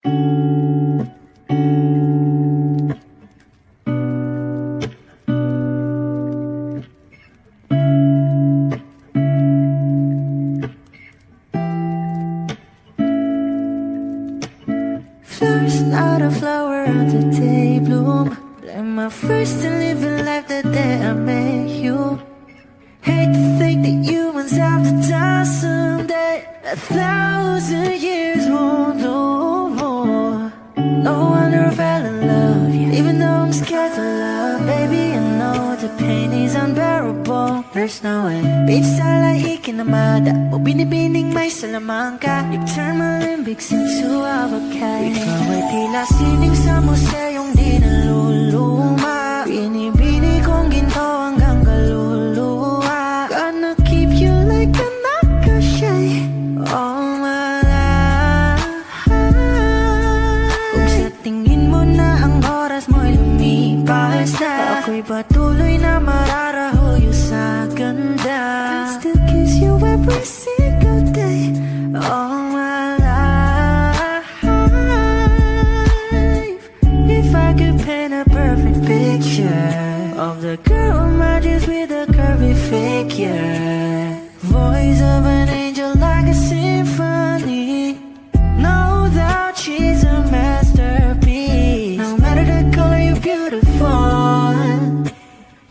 Flowers, not a flower on the day bloom. Like my first to living life the day I met you. Hate to think that humans have to die someday. 1,000 years won't know more. No wonder I fell in love, yeah. Even though I'm scared to love, baby, I know the pain is unbearable. There's no way. Beach sala ikinamada, o binibining may salamangka. You turn my limbics into avocado. Ikaw ay tila sining sa museyong di naluluma. Binibini kong ginto hanggang kaluluwa. Gonna keep you like a nakashay all my life. Kung sa tingin mo na ang oras mo'y lumipas na, ako'y patuloy na mararahuyo sa ganda. I still kiss you every single day all my life. If I could paint a perfect picture of the girl on my dreams with a curvy figure, voice of an angel like a symphony. No doubt she's a masterpiece. No matter the color, you're beautiful.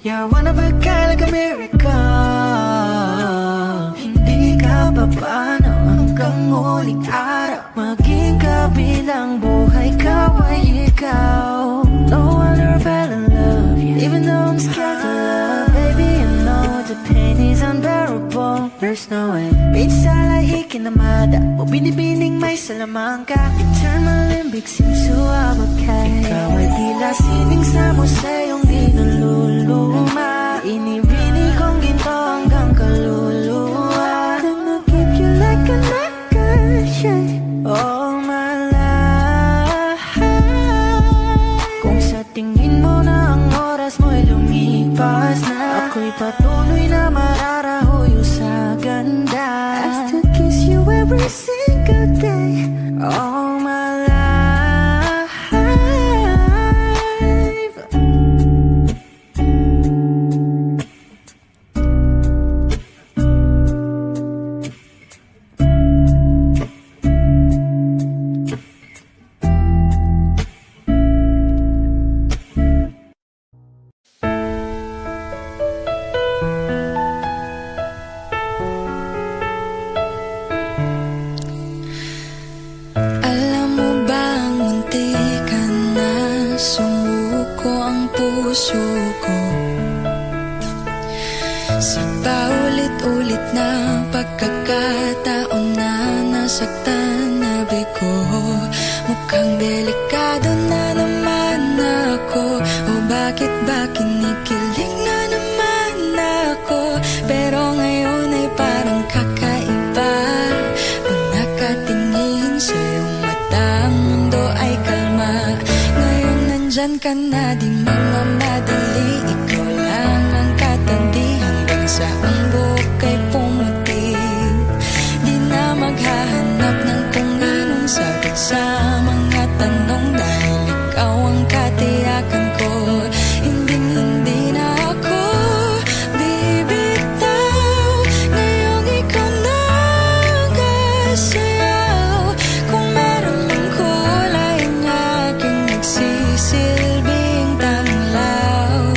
You're one of a kind, like a miracle. Hindi ka papaano hanggang huling araw. Maging kabilang buhay ka ay ikaw. No wonder I fell in love, yeah. Even though I'm scared to love, baby, I know the pain is unbearable. There's no way. Beach sala ikinamada, o binibining may salamangka. You turn my limbics into avocado. Ikaw ay tila sining sa museyong di naluluma. Inibini kong ginto hanggang kaluluwa. Gonna keep you like a nakashay all my life. Kung sa tingin mo na ang oras mo'y lumipas na, ako'y patuloy na mararahuyo sa ganda. I still kiss you every single day all my life. Alam mo bang muntikan na sumuko ang puso ko sa paulit-ulit na pagkakataon na nasaktan na bigo. Mukhang delikado na naman ako, o bakit ba kinikilig na naman ako? Pero ngayon ay parang kakaiba. Pag nakatingin sa iyong mata, ang mundo ay kalma. Ngayon nandyan ka na, di magmamadali. Ikaw lang ang katabi hanggang sa ang buhok ay pumuti. Di na maghahanap ng kung anong sagot sa mga tanong, dahil ikaw ang katiyakan ko. Hinding-hindi na ako bibitaw. Ngayong ikaw na ang kasayaw. Kung meron mang kulay na aking nagsisilbing tanglaw,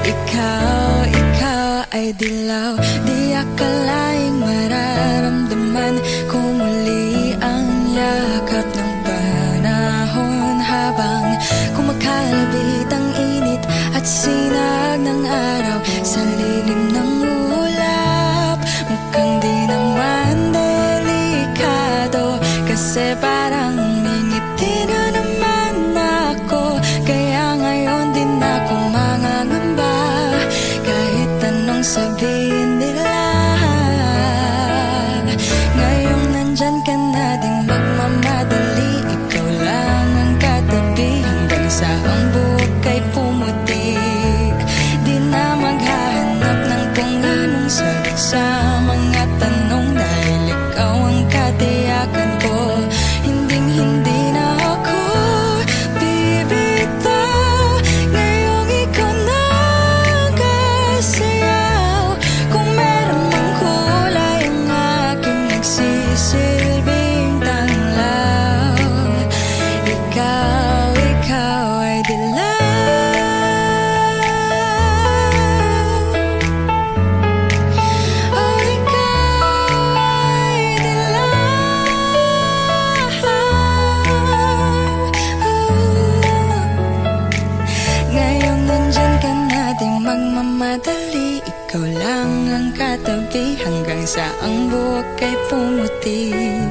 ikaw ay dilaw. Di akalaing mararamdaman ko muli ang yakap ng panahon, habang kumakalabit ang init at sinag ng araw sa lilim ng ulap. Mukhang di naman delikado, kasi parang may ngiti na naman ako. Kaya ngayon din ako mangangamba, kahit anong sabihin nila. Ngayong nandyan ka na, di magmamadali. Ikaw lang ang katabi hanggang sa ang buhok ay pumuti. Di na maghahanap ng kung anong sagot sa mga tanong, dahil ikaw ang katiyakan ko. Hinding-hindi saang buhok ay pumutik.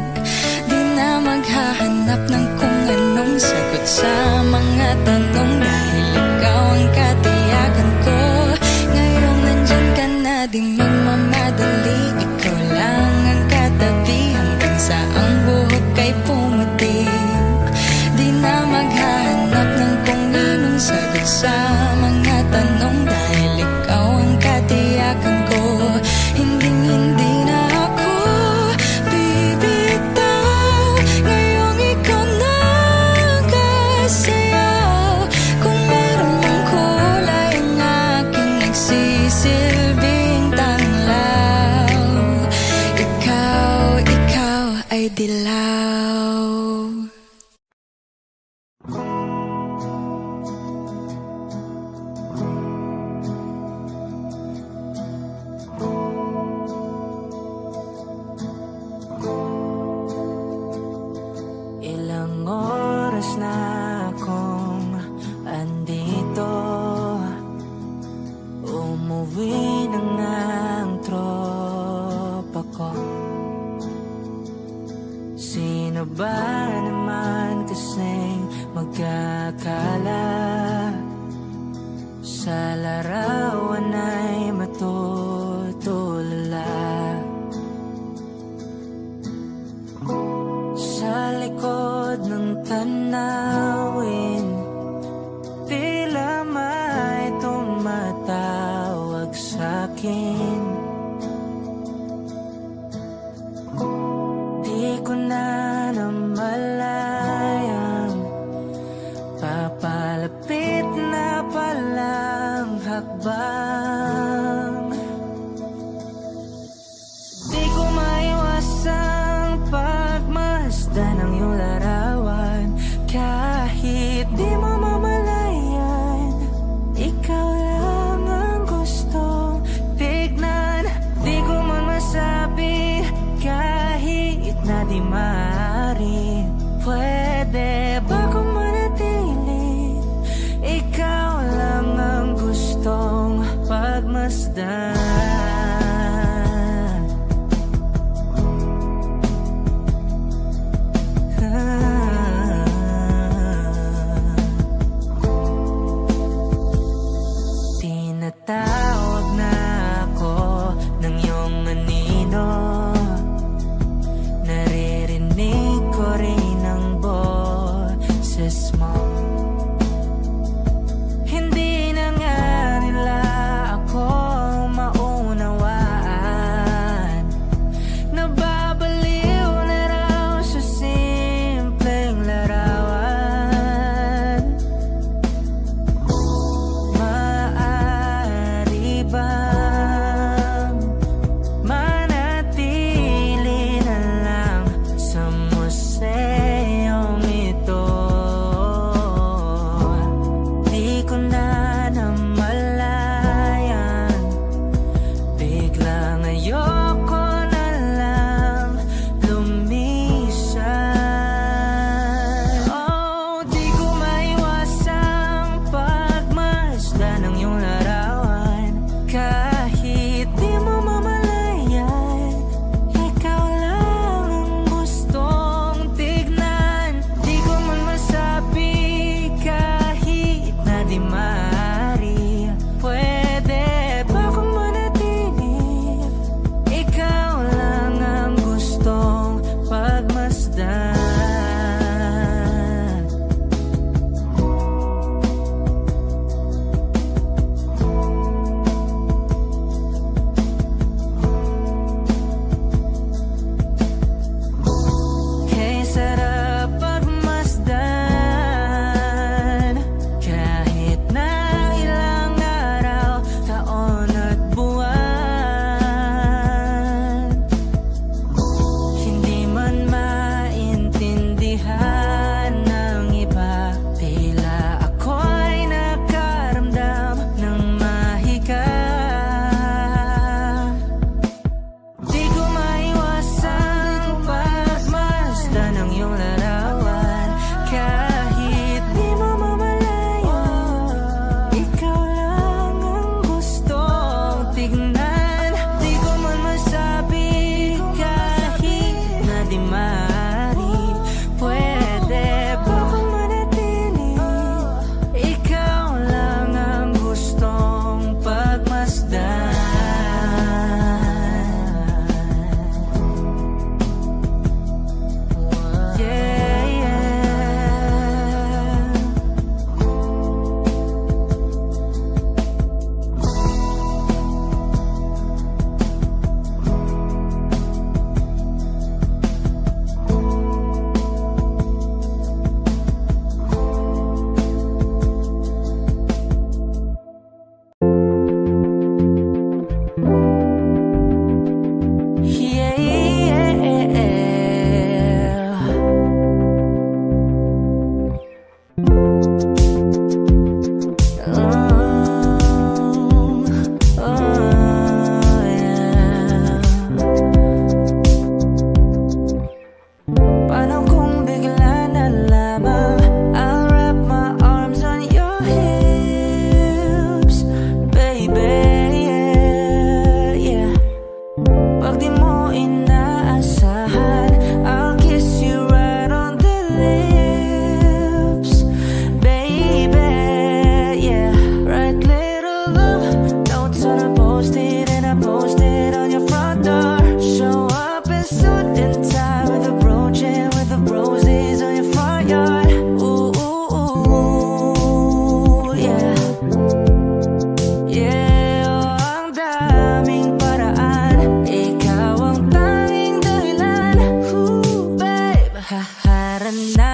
Di na maghahanap ng kung anong sagot sa mga tanong, dahil ikaw ang katiyakan ko. Ngayong nandyan ka na, di magmamadali. Ikaw lang ang katabi hanggang saang buhok ay pumutik. Di na maghahanap ng kung anong sagot sa mga tanong, dahil ikaw ang katiyakan ko. Hindi na ako bibitaw. Ngayong ikaw na kasayaw. Kung meron mang kulay ang aking nagsisilbing tanglaw, ikaw ay dilaw. Ilang oras na akong andito, umuwi na nga ang tropa ko. Sino ba naman kasing magkakala sa larawan ay matutulala? Sa likod ng tanawin, tila may tumatawag sa'kin. Di ko na namalayang papalapit na palang hakbang. Di ko maiwasang pagmasdan ng iyong larawan. Kahit di mo mamalayan, ikaw lang ang gustong tignan.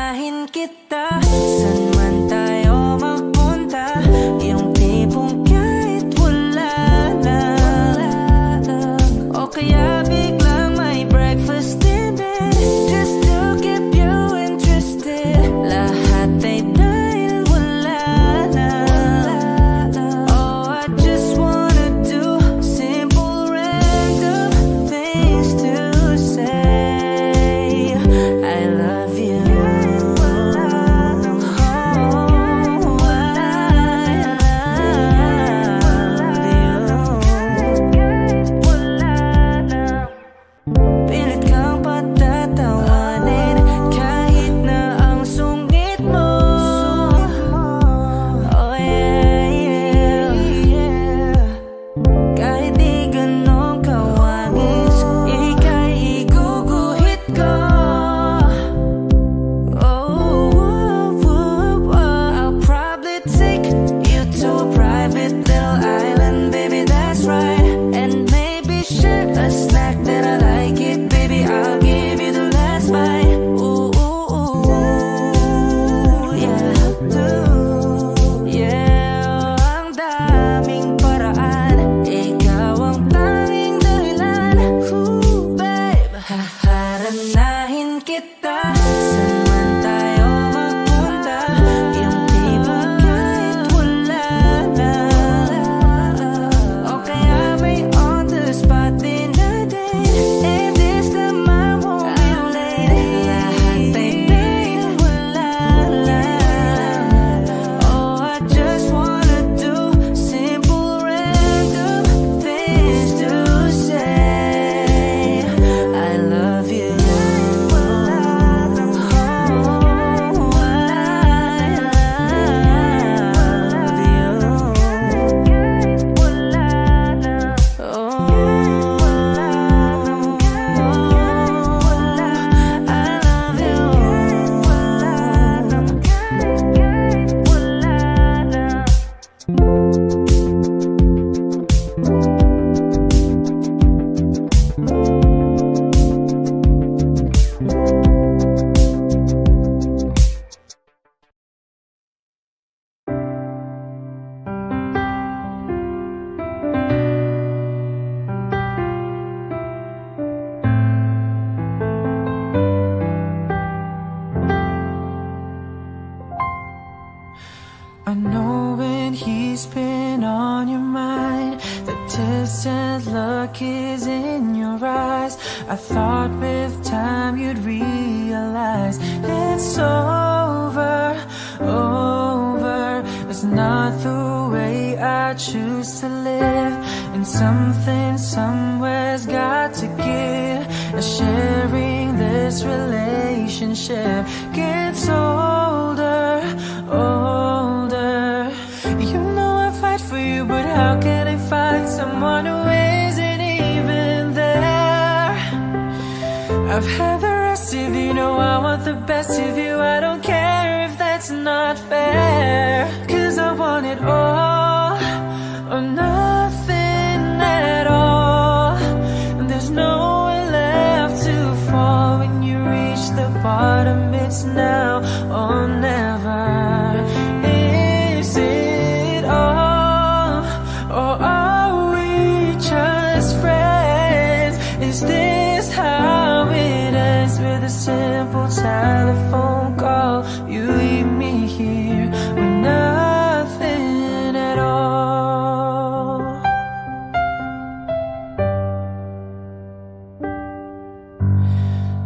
Anahin kita, saan man tayo magpunta. Yung tipong kahit wala lang, o kaya biglang may breakfast in bed, just to keep you interested. Lahat ay dahil wala lang. Oh, I just wanna do simple random things to say. I love you. Pilit kang patatawanin kahit na ang sungit mo. Oh yeah, yeah. Kahit di ganong kawangis, ika'y iguguhit ko. I'll probably take you to a private little island, baby, that's right. And maybe share a snack that I like it, baby, I'll give you the last bite. Ooh, yeah. Yeah, ang daming paraan, ikaw ang tanging dahilan. Ooh, babe, haharanahin kita, saan man tayo magpunta. Yung tipong kahit wala lang, o kaya may on the spot din na date. And this time I won't be late. Lahat ay dahil wala lang. Oh, I just wanna do simple random things to say. I love you. I know when he's been on your mind, the distant look is in your eyes. I thought with time you'd realize it's over. It's not the way I choose to live, and something somewhere's got to give. Sharing this relationship gets older. You know I fight for you, but how can I find someone who isn't even there? I've had the rest of you, know I want the best of you. I don't care if that's not fair, 'cause I want it all or nothing at all. And there's nowhere left to fall. When you reach the bottom, it's now or never. Is it all, or are we just friends? Is this how it ends, with a simple telephone call? You leave me here with nothing at all.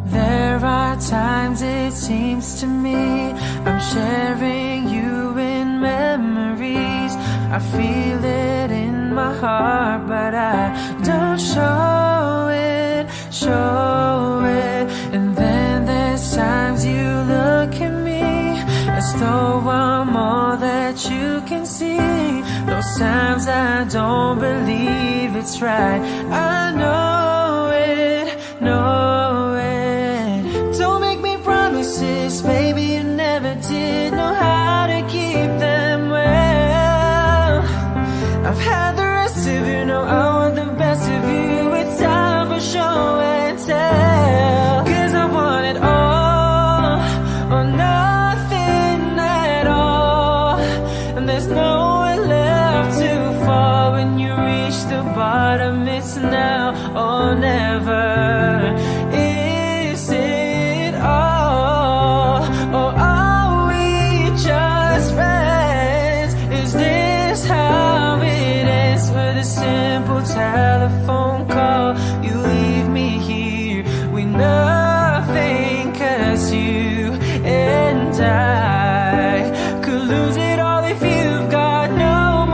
There are times it seems to me I'm sharing you in memories. I feel it in my heart, but I don't show it. And then there's times you look at me as though I'm all that you can see. Those times I don't believe it's right. I know it. Don't make me promises, baby, you never did know how to keep them well. I've had the rest of you, know I want the best of you. It's time for show and tell, 'cause I want it all or nothing. the bottom, it's now or never. Is it all, or are we just friends? Is this how it ends? With a simple telephone call, you leave me here with nothing, 'cause you and I could lose it all if you've got no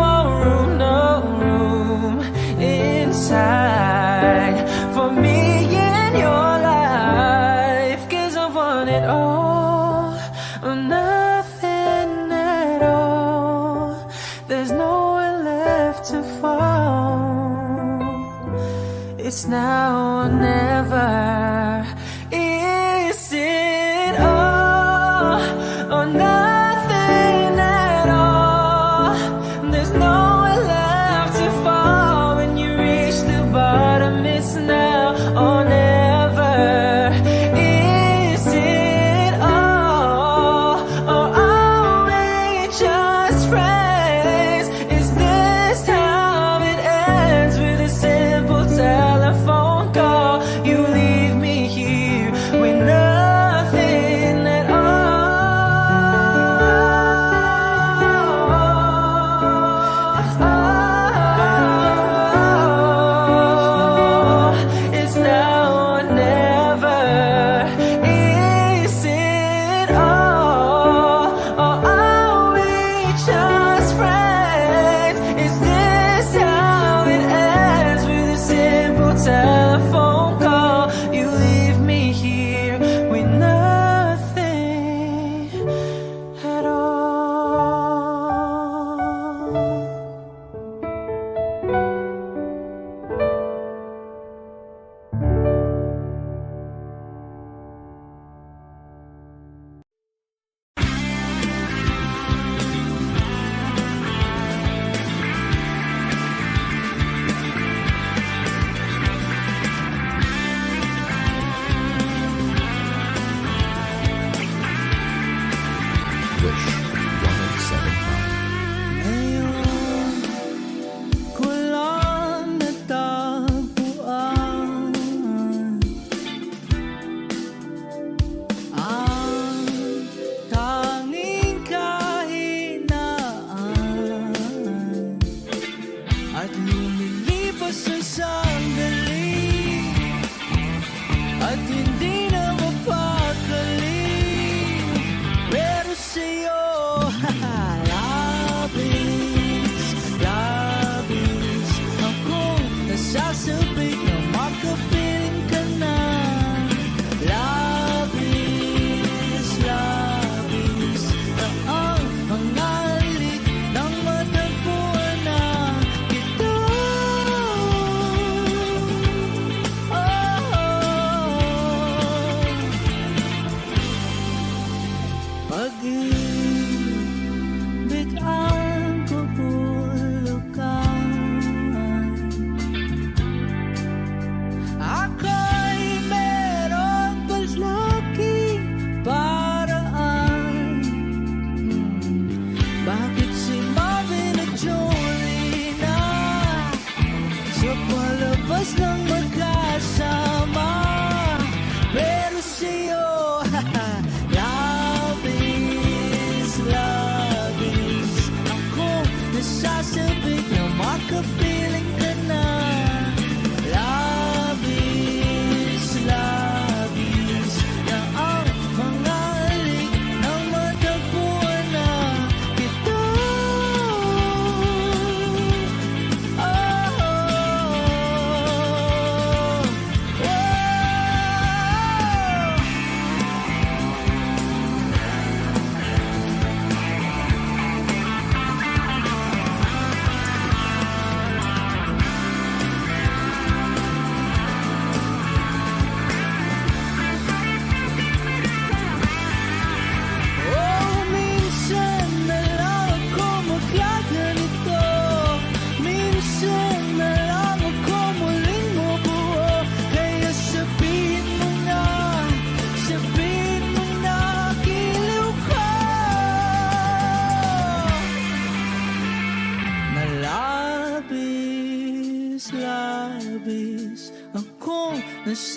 room inside for me in your life. 'Cause I want it all or nothing at all. There's nowhere left to fall. It's now or never. Is it all or nothing at all? There's nowhere left to fall. When you reach the bottom, it's now or never. Is it all, or are we just friends? Is this how it ends? With a simple telephone call, you leave me here with nothing at all. It's now or never. Is it all, or are we just friends? Is this how it ends? With a simple telephone call, you leave me here with nothing at all. Wish 1075. Ngayon ko lang natagpuan ang tanging kahinaan, at lumilipas ang sandali, at hindi na mapakali. Pero sa'yo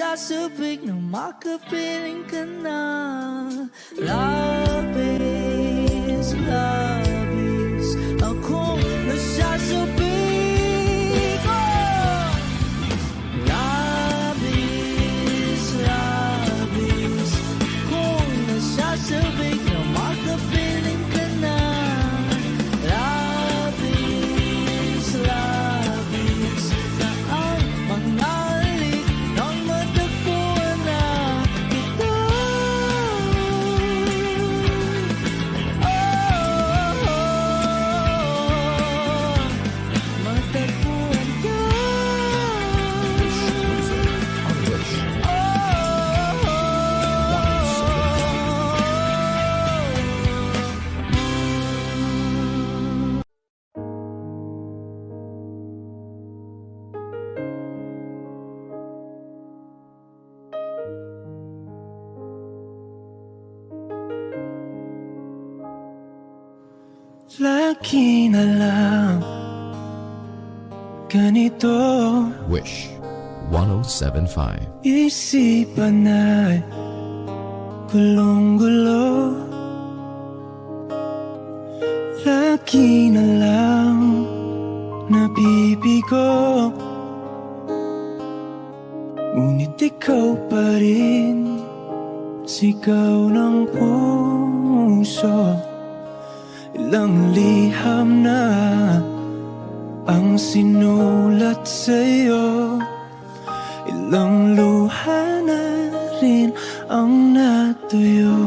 nasasabik na makapiling ka na. Labis, labis akong nasasabik, oh! Labis, labis akong nasasabik na makapiling ka na. Labis, labis na ang mga halik nang matagpuan na kita. Matagpuan ka. Lagi na lang ganito, Wish 1075. isipan ay gulong-gulo. Lagi na lang nabibigo, ngunit ikaw pa rin, sigaw ng puso. Ilang liham na ang sinulat sa'yo, ilang luha na rin ang natuyo.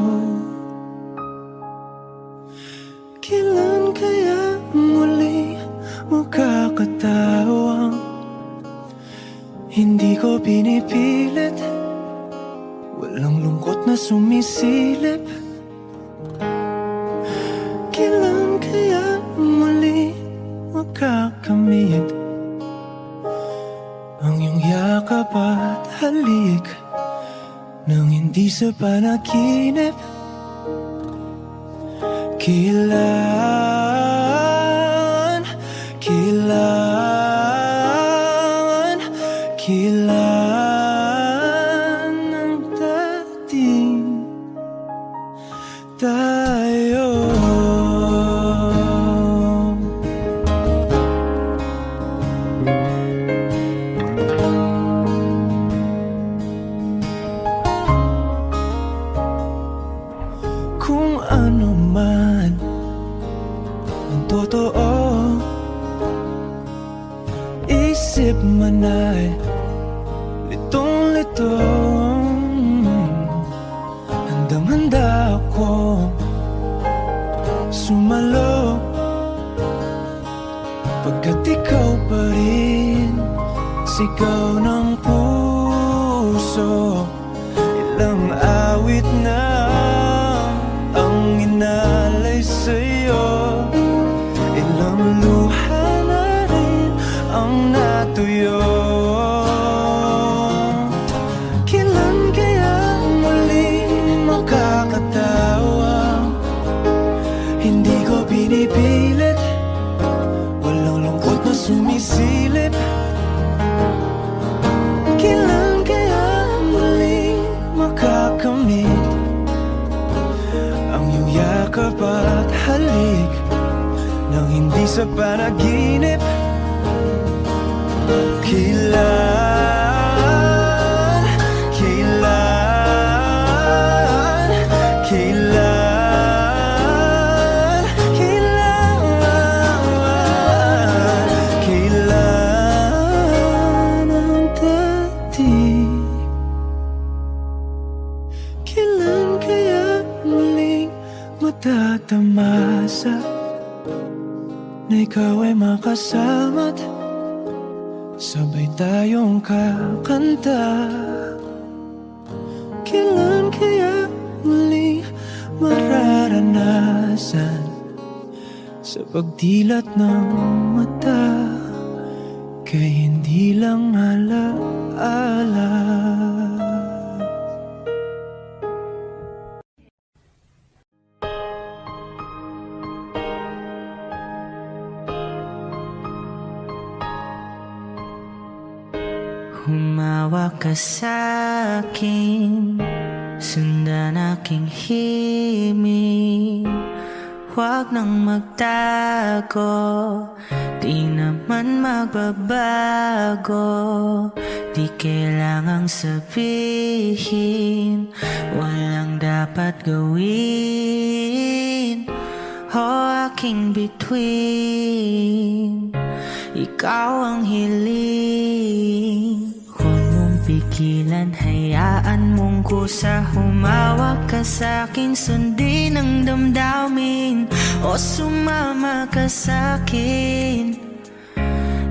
Kailan kaya muli makakatawang hindi ko pinipilit, walang lungkot na sumisilip. Kailan kaya muli makakamit ang iyong yakap at halik nang hindi sa panaginip? Kailan, kailan, kailan ang dating tayo? Kung ano man ang totoo, isip man ay litong-litong, handang-handa akong sumalo, pagkat ikaw pa rin, sigaw ng puso. Ilang awit na ang inalay sa'yo, ilang luha na rin ang natuyo. Kailan kaya muling makakatawa, hindi ko pinipilit, walang lungkot na sumisilip. Kailan kaya muling makakamit ang iyong yakap at halik nang hindi sa panaginip? Kailan, kailan, kailan, kailan, kailan ang dating? Kailan kaya muling matatamasa na ikaw ay makasama't sabay tayong kakanta? Kailan kaya muling mararanasan sa pagdilat ng mata kay hindi lang alaala? Humawak ka sa akin, sundan aking himig. Huwag nang magtago, di naman magbabago. Di kailangang sabihin, walang dapat gawin o aking bituin. Ikaw ang hiling, huwag mong pigilan, hayaan mong kusa. Humawak ka sa'kin, sundin ang damdamin, o sumama ka sa'kin.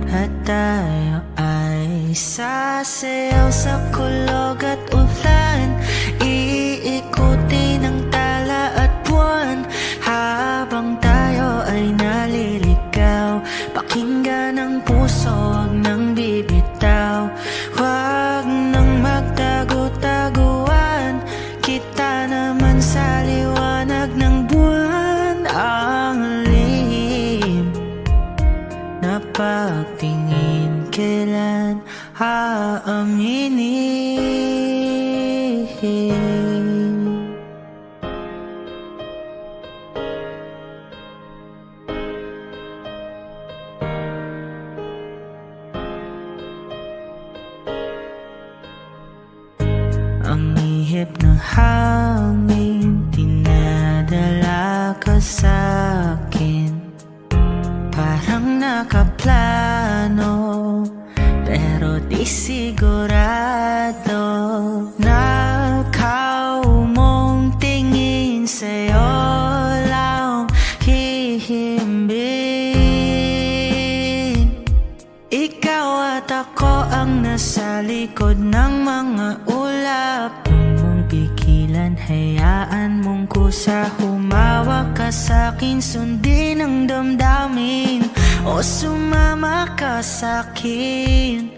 At tayo ay sasayaw sa kulog at ulan, iikutin ang tala at buwan. Habang tayo ay naliligaw, pakinggan ang puso, huwag nang bibitaw. Huwag nang magtago-taguan, kita naman sa liwanag ng buwan. Ang lihim na pagtingin, kailan aaminin? Ang ihip ng hangin, dinadala ka sa'kin. Parang nakaplano, pero di sigurado. Nakaw mong tingin, sa'yo lang hihimbing. Ikaw at ako ang nasa likod ng mga ulap. Huwag mong pigilan, hayaan mong kusa. Humawak ka sa'kin, sundin ang damdamin, o sumama ka sa'kin.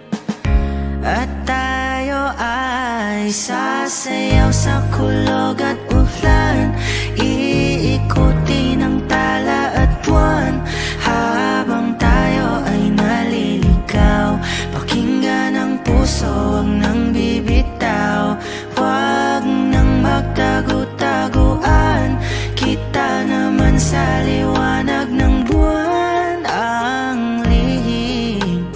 At tayo ay sasayaw sa kulog at ulan, iikutin ang tala at buwan. Habang tayo ay naliligaw, pakinggan ang puso, huwag nang bibitaw. Huwag nang magtago-taguan, kita naman sa liwanag ng buwan. Ang lihim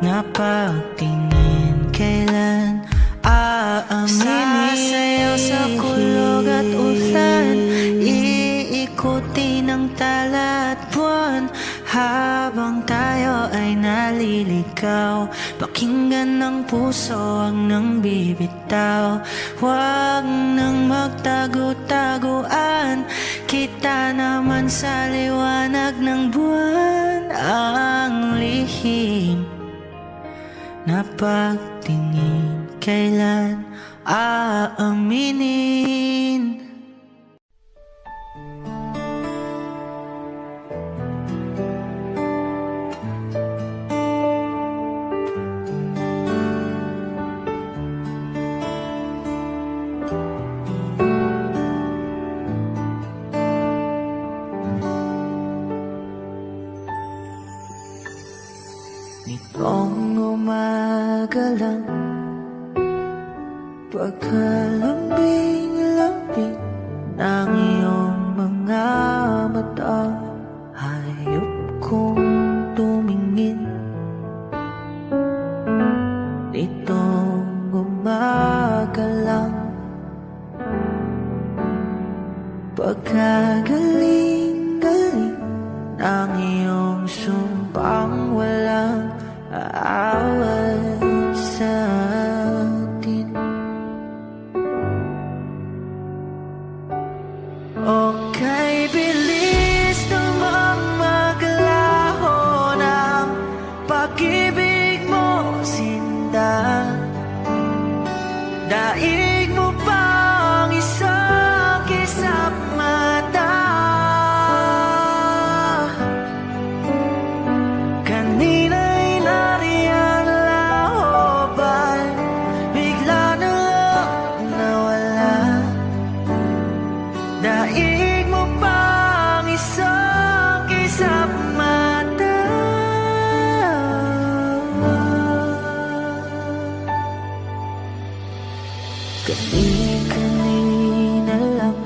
na pagtingin, kailan aaminin? Sasayaw sa kulog at ulan, iikutin ang tala at buwan. Habang tayo ay naliligaw, pakinggan ng puso, huwag nang bibitaw. Huwag nang magtago-taguan, kita naman sa liwanag ng buwan. Ang lihim na pagtingin, kailan aaminin? Nitong umaga lang, pagkalambing-lambing ng iyong mga mata, hayop kong tumingin. Nitong umaga lang, pagkagaling-galing ng iyong sumpang walang aawat sa atin. Okay, bilis namang maglaho ng pag-ibig mo, sinta. Daig mo pang isang kisap mata. Kanina'y nariyan lahoban, bigla na lang nawala. Daig mo pang isang kisap mata. Kani-kanina lang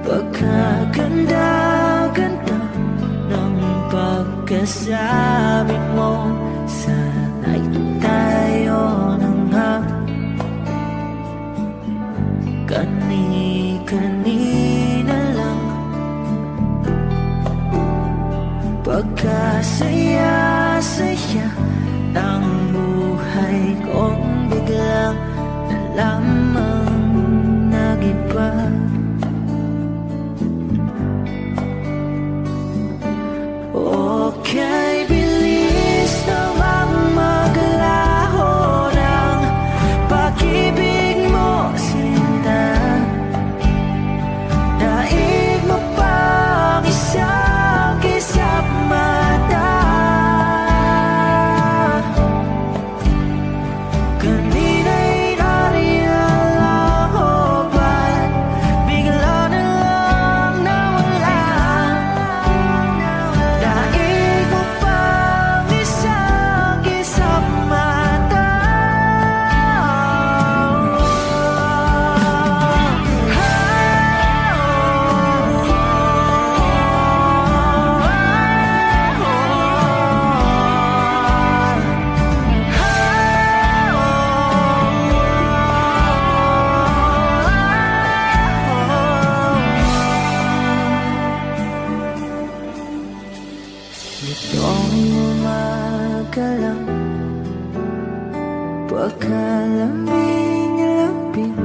pagkaganda-ganda ng pagkasabi mo. Sana'y tayo na nga. Kani-kanina lang pagkasaya-saya ng buhay kong biglang lamang nag-iba. Okay, bilis naman maglaho ng pag-ibig mo, sinta. Daig mo pang isang kisap mata. Kanina'y nariyan lang o ba't bigla na lang nawala? Daig mo pang isang kisap mata. Itong umaga lang pagkalambing-lambing.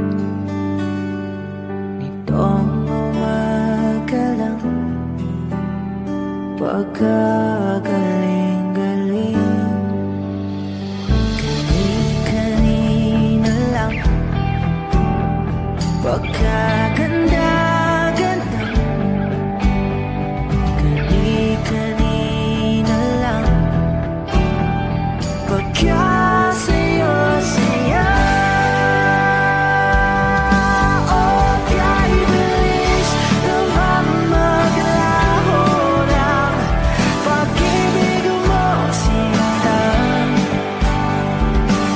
Itong umaga lang pagkagaling-galing. Kani-kanina lang pagkaganda-ganda. Kani-kanina lang pagkasaya-saya. Oh, kay bilis naman maglaho ng pag-ibig mo, sinta.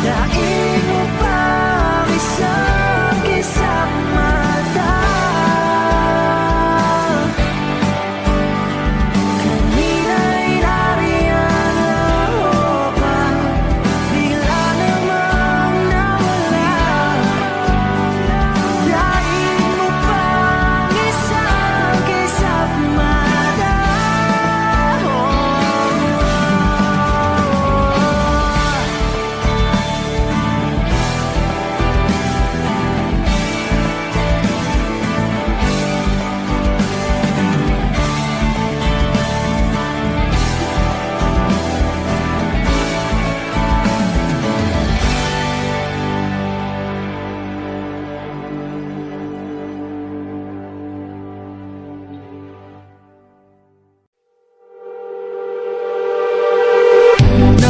Daig mo pang isang kisap mata. Kanina'y nariyan lang o ba't bigla namang nawala? Daig mo pang isang kisap mata.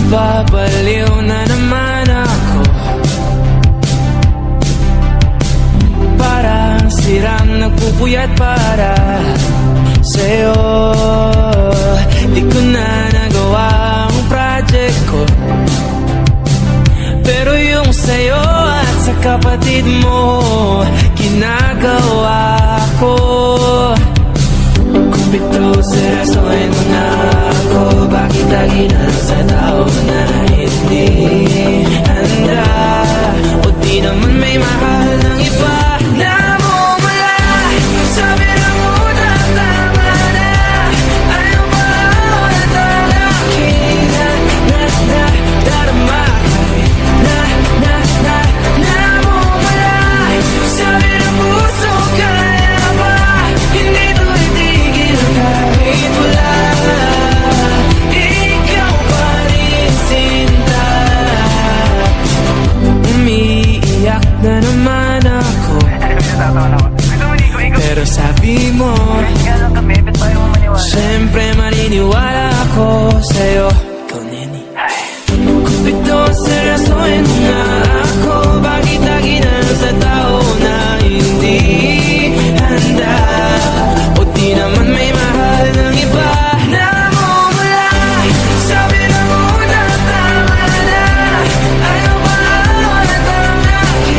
Nababaliw na naman ako. Parang sirang nagpupuyat para sa'yo. Di ko na nagawa ang project ko, pero yung sa'yo at sa kapatid mo ginagawa ko. Kumpito seryosohin mo na ako. Bakit lagi na lang sa tao na hindi handa? O di naman may mahal ng iba na bumula. Sabi na mo na tama na. Ayaw ba ako na talaki na darama kahit na bumula. Sabi na puso kaya ba hindi to itigil kahit wala. Ikaw pa rin, sinta. Umiiyak na naman ako, pero sabi mo siyempre maniniwala ako sa'yo. Ikaw, Neni. Kung ito seryosohin mo nga ako, bakit lagi na lang sa tao na hindi handa? O di naman may mahal ng iba na bumula. Sabi na mo na tama na. Ayaw ba ako na talaki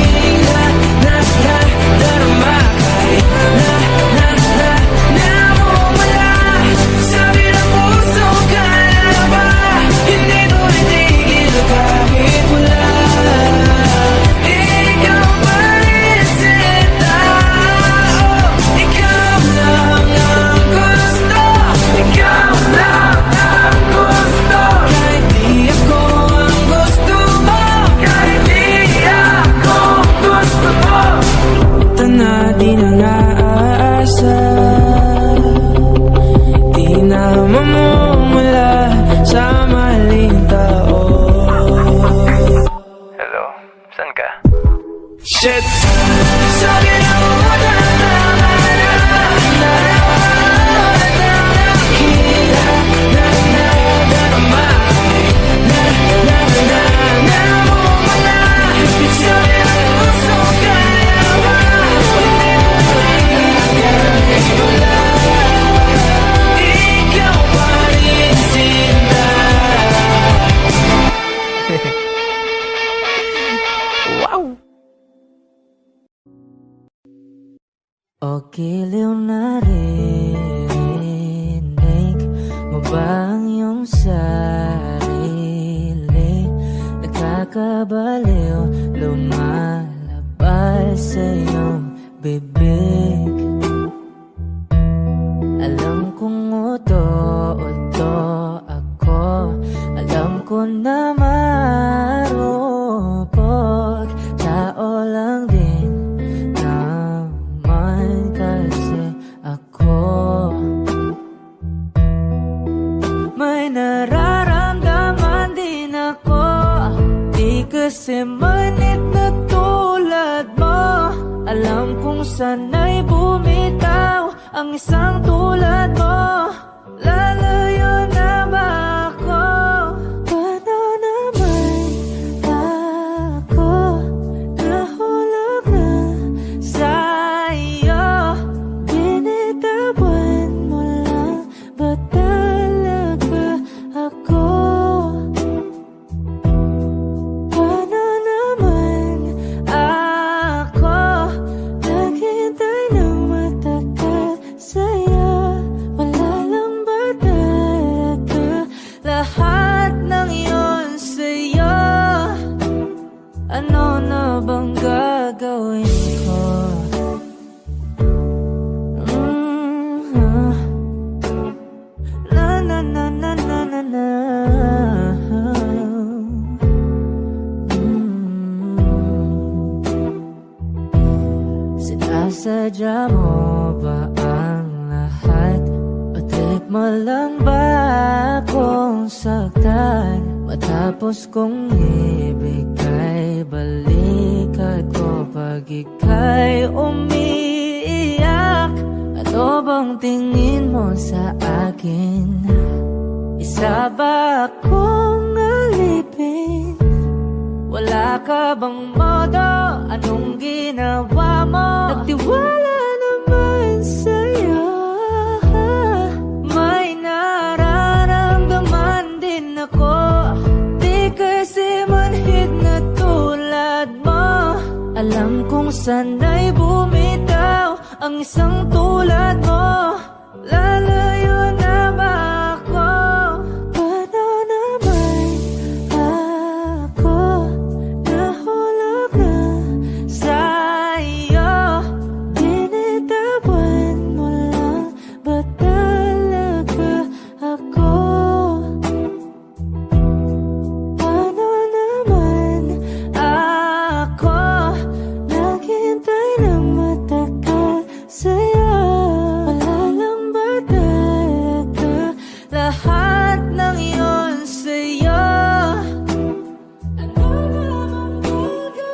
giliw naririnig mo ba ang iyong sarili? Nakakabaliw, lumalabas sa iyong bibig. Alam kong uto-uto ako, alam ko na marupok, tao lang din naman kasi ako. May nararamdaman din ako, di kasi manit na tulad mo. Alam kong sana'y bumitaw ang isang tulad mo. Lalayo na ba ako? Paano naman ako nahulog na sa'yo? Binitawan mo lang ba talaga ako? Paano naman ako naghintay ng matagal sa'yo? Wala lang ba talaga lahat ng yun sa'yo? Ano na bang gagawin ko? Na na na na na na na. Sinasadya mo ba ang lahat? O trip mo lang ba akong saktan? Matapos kong ibigay balikat ko pag ika'y umiiyak. Ano bang tingin mo sa akin? Isa ba akong alipin? Wala ka bang modo? Anong ginawa mo? Nagtiwala naman sa'yo. May nararamdaman din ako, di kasi manhid na tulad mo. Alam kong sana'y bumitaw ang isang tulad mo. Lalayo na ba ako? Paano naman ako nahulog na sa'yo? Binitawan mo lang ba talaga ako? Paano naman ako naghintay ng matagal sa'yo? Wala lang ba talaga lahat ng yun sa'yo? Ano naman gagawin ko?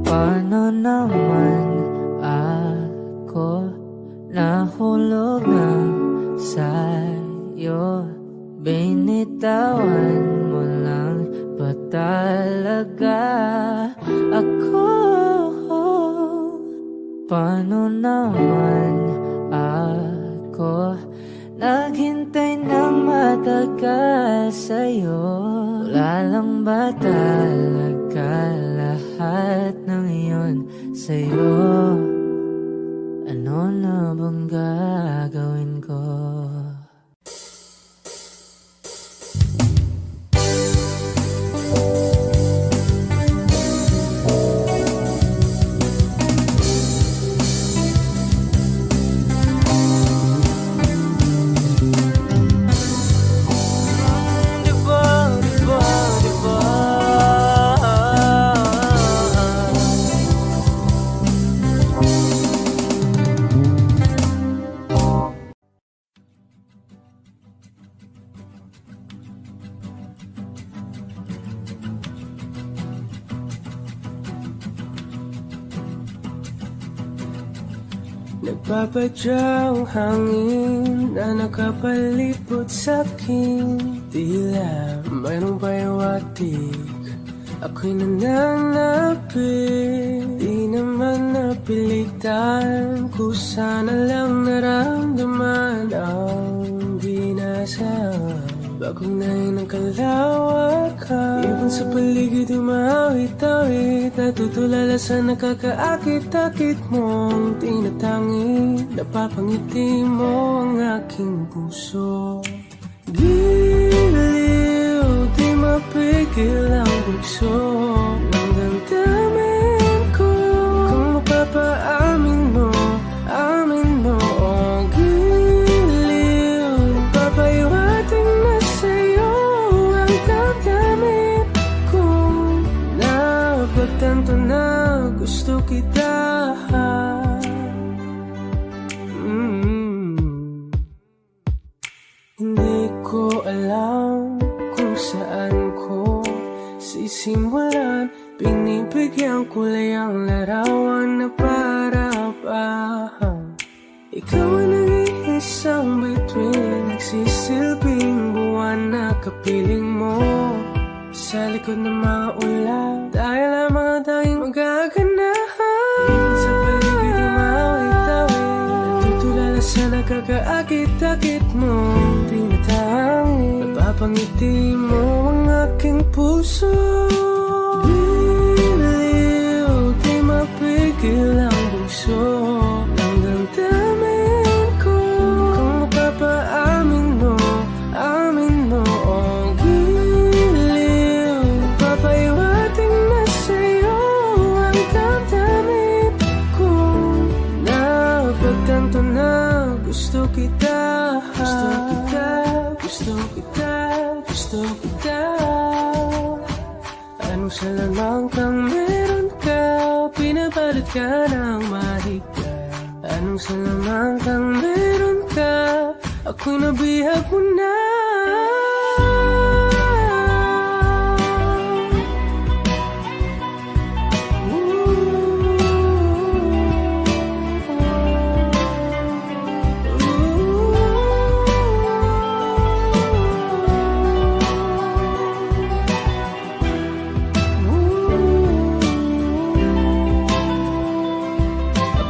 Paano naman ako nahulog na sa'yo? Binitawan mo lang ba talaga ako? Paano naman ako naghintay ng matagal sa'yo? Wala lang ba talaga lahat ng iyon sa'yo? Ano na bang gagawin ko? Nagpapadyang hangin na nakapalipot sa'kin. Tila mayroong payawatik, ako'y nananapit. Di naman napilitan, kusana lang naramdaman ang binasa. Bagong nahin ng kalawakan, ibon sa paligid yung maawit-awit. Natutulala sa nakakaakit-akit mong tinatangi. Napapangiti mo ang aking puso. Giliw, di mapigil ang bugso ng damdamin ko. Kung mapapaamin mo, amin mo. Oh, giliw, papahiwating na sa'yo ang damdamin ko. Napagtanto na gusto kita. Hindi ko alam kung saan ko sisimulan. Binibigyan kulay ang larawan na para-parahan. Ikaw ang nag-iisang bituin, nagsisilbing buwan na kapiling mo. Sa likod ng mga ulan, dahil ang mga tanging magaganahan. Ibon sa paligid yung maawit-awit, natutulala sa nakakaakit-akit mo. Tinatangi, napapangiti mo ang aking puso. Giliw, di mapigil ang bugso ng damdamin ko. Kung mapapaamin mo, amin mo. Oh, giliw, papahiwating na sa'yo ang damdamin ko. Napagtanto na gusto kita. Gusto kita, gusto kita, gusto kita. Anong salamang kang meron ka, pinapalit ka ng mahika. Anong salamang kang meron ka, ako'y nabihag mo na.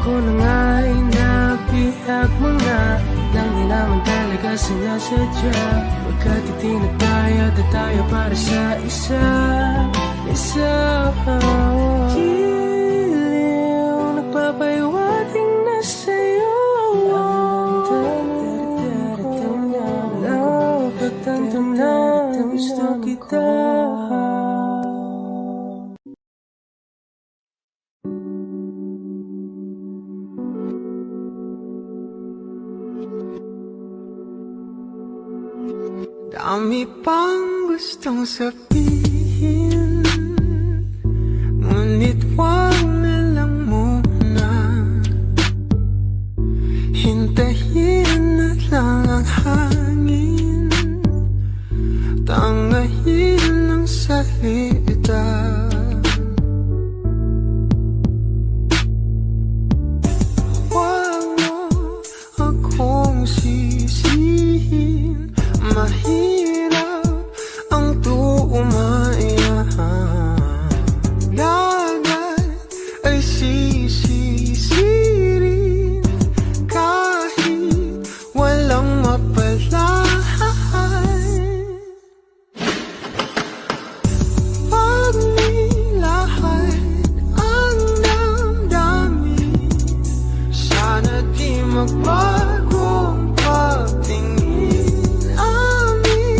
Ako na nga'y nabihag mo na, nang di naman talaga sinasadya. Pagkat itinataya at tayo para sa isa. Giliw, nagpapahiwating na sa'yo ang damdamin ko. Napagtanto na gusto kita. Dami pang gustong sabihin, ngunit wag na lang muna. Hintayin na lang ang hangin, tangahin ng salita. Wag mo akong sisihin, mahirap ang tuumaya. Dagat ay sisisirin kahit walang mapalay. Pag nilahad ang damdamin, sana di magbagong pagtingin. Amin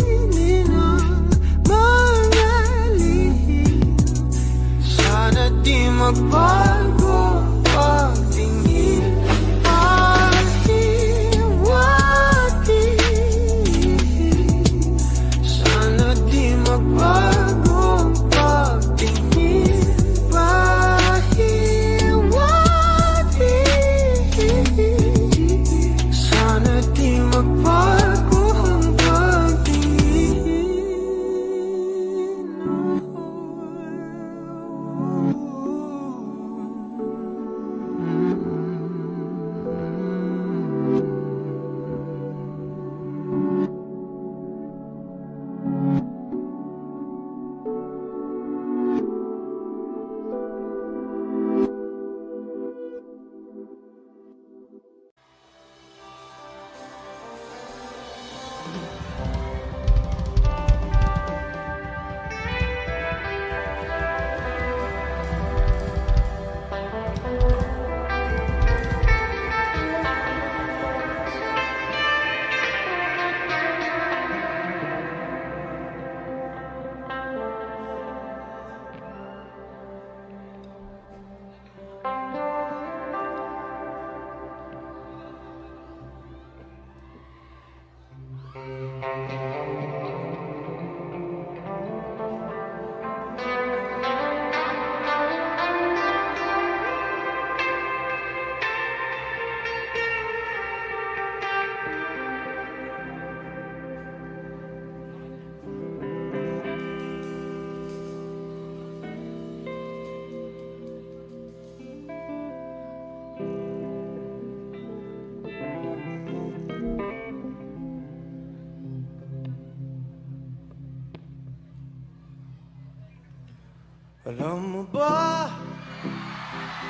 Alam mo ba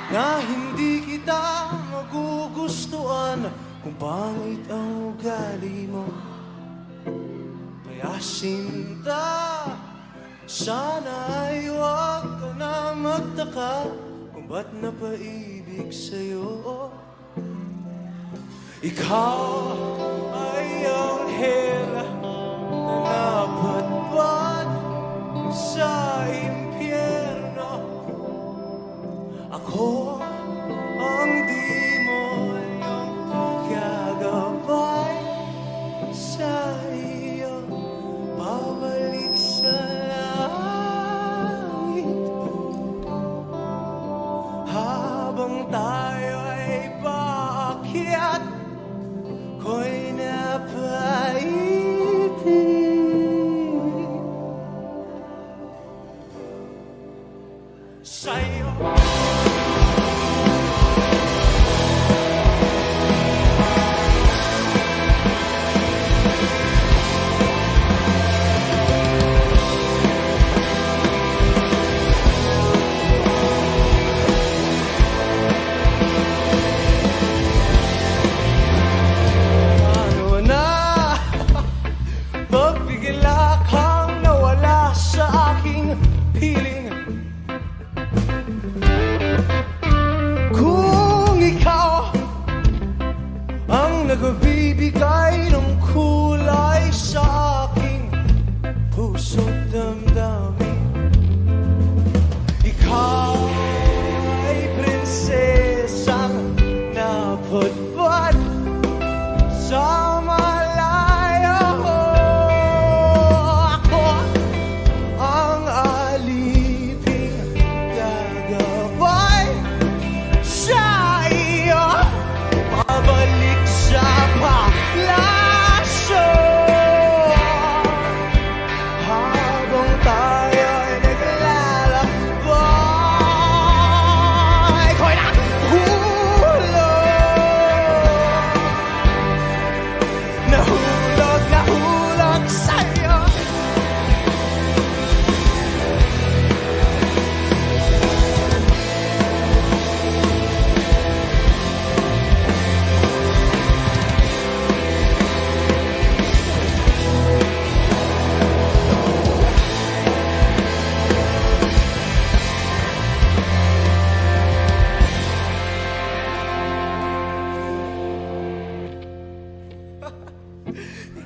na hindi kita magugustuhan kung pangit ang ugali mo? Kaya sinta, sana ay huwag ka na magtaka kung ba't napaibig sa'yo. Ikaw ay anghel na napadpad sa impyerno. Ako ang demonyong gagabay sa iyo, pabalik sa langit habang tayo ay paakyat. Ko'y napaibig sa'yo. Ano na pag bigla kang nawala sa aking piling? Kung ikaw ang nagbibigay ng kulay sa aking puso't damdamin, ikaw ay prinsesang napadpad sa malayo. Ako ang aliping gagabay sa iyo, pabalik sa palasyo habang tayo'y naglalakbay. Ko'y nahulog sa'yo.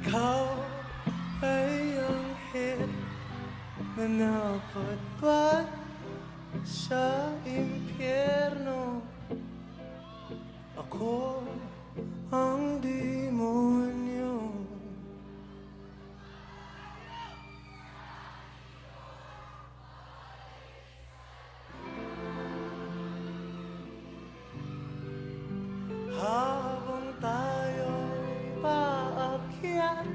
Ikaw ay anghel na napadpad sa impyerno. Ako ang demonyo. Habang tayo'y paakyat,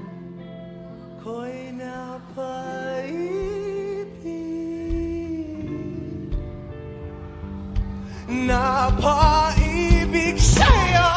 ko'y napaibig sa'yo.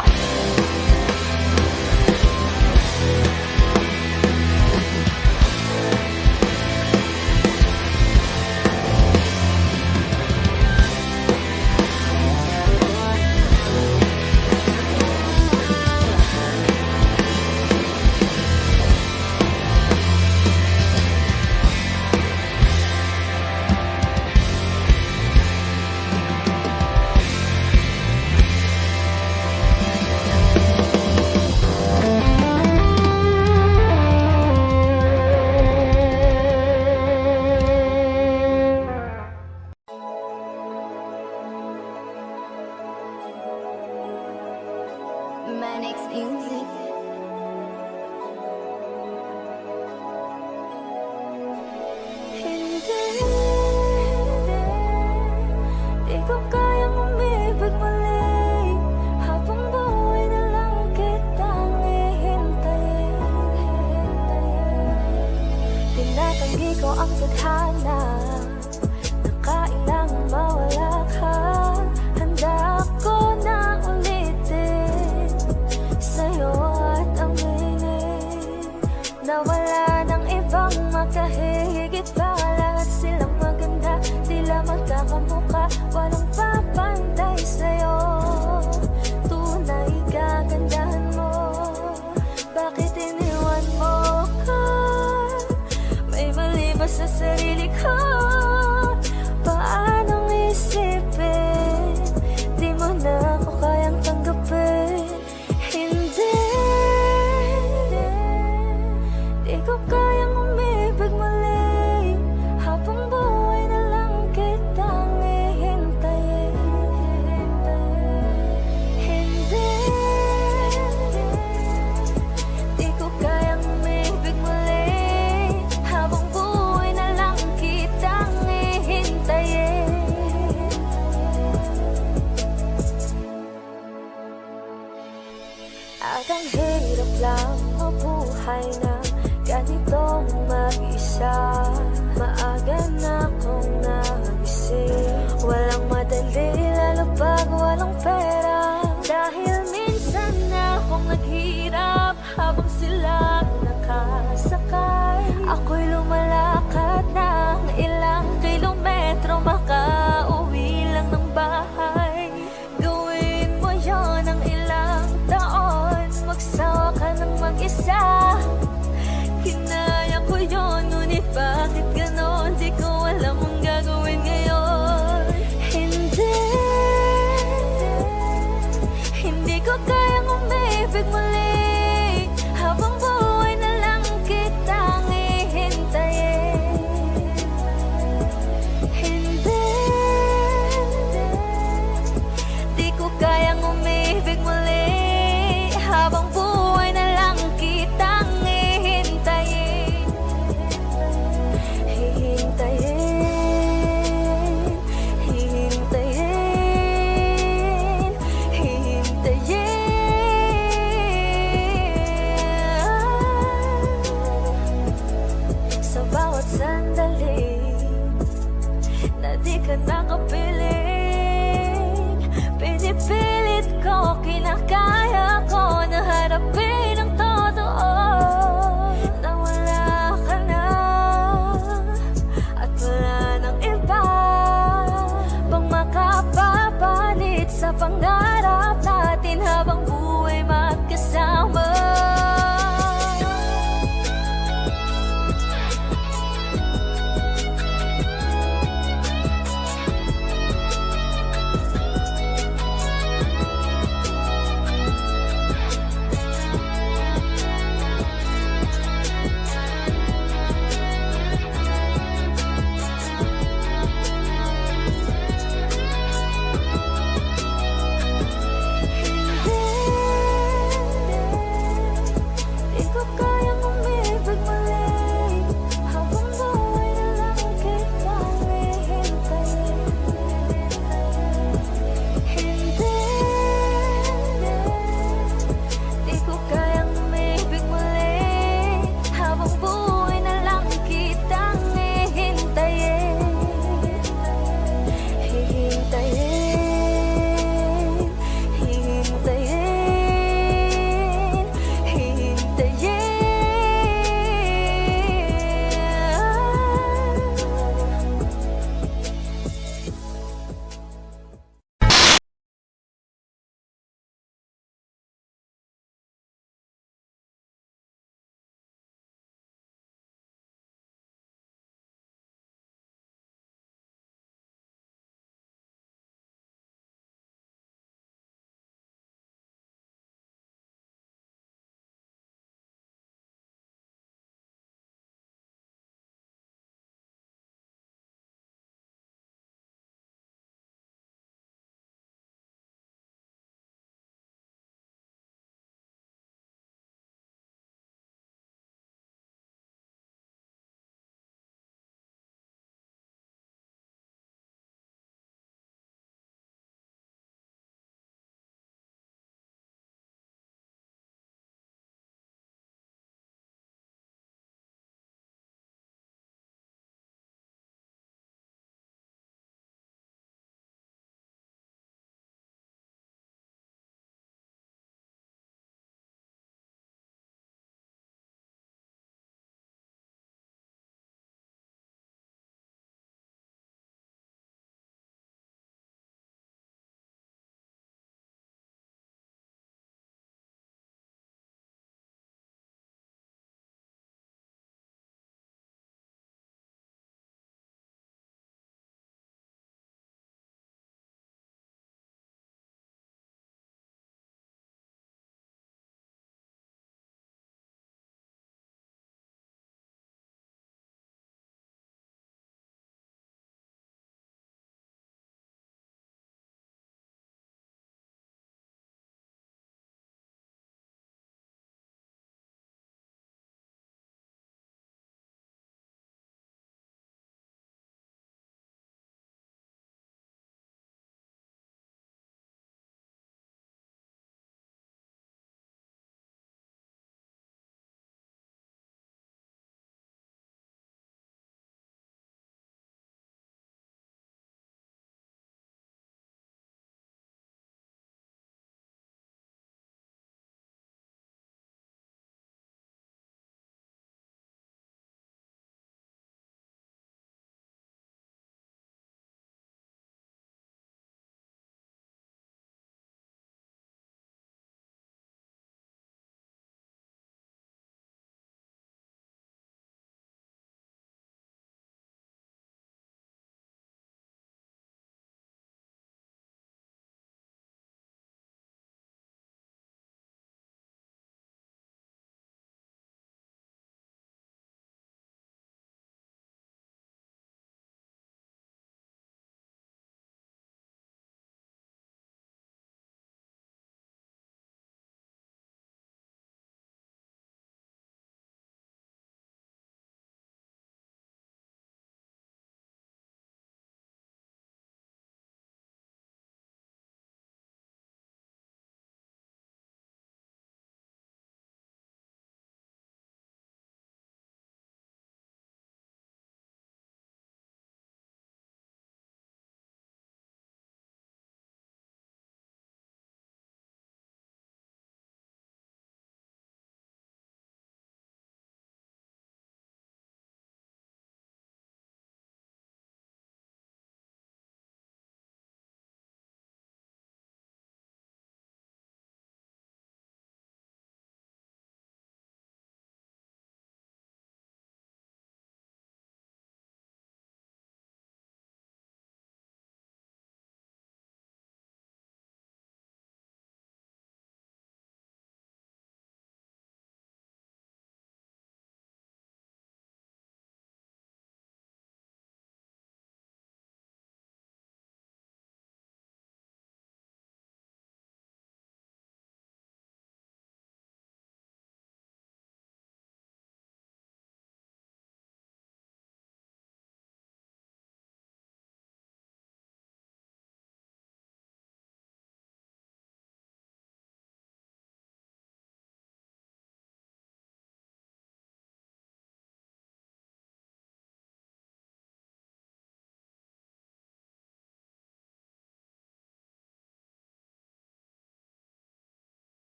Manix Music. Hindi, di ko kayang umibig muli. Habang buhay na lang kitang hihintayin. Tinatanggi ko ang tadhana na kailangang mawala ka. Handa ako na ulitin sa'yo. At ang hirap lang mabuhay na ganitong mag-isa. Maaga na akong nagising, walang madali lalo pag walang pera. Dahil minsan na akong naghirap habang sila nakasakay. Ako'y lumalakad ng ilang kilometro, makauwi lang ng bahay. Gawin mo yon ng ilang taon, magsawa ka ng mag-isa. Kinaya ko yon, ngunit bakit ganon? Di ko alam ang gagawin ngayon. Hindi ko kayang umibig muli, habang buhay na lang kitang hihintayin. Di ko kayang umibig muli, habang buhay na lang kitang hihintayin.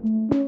you.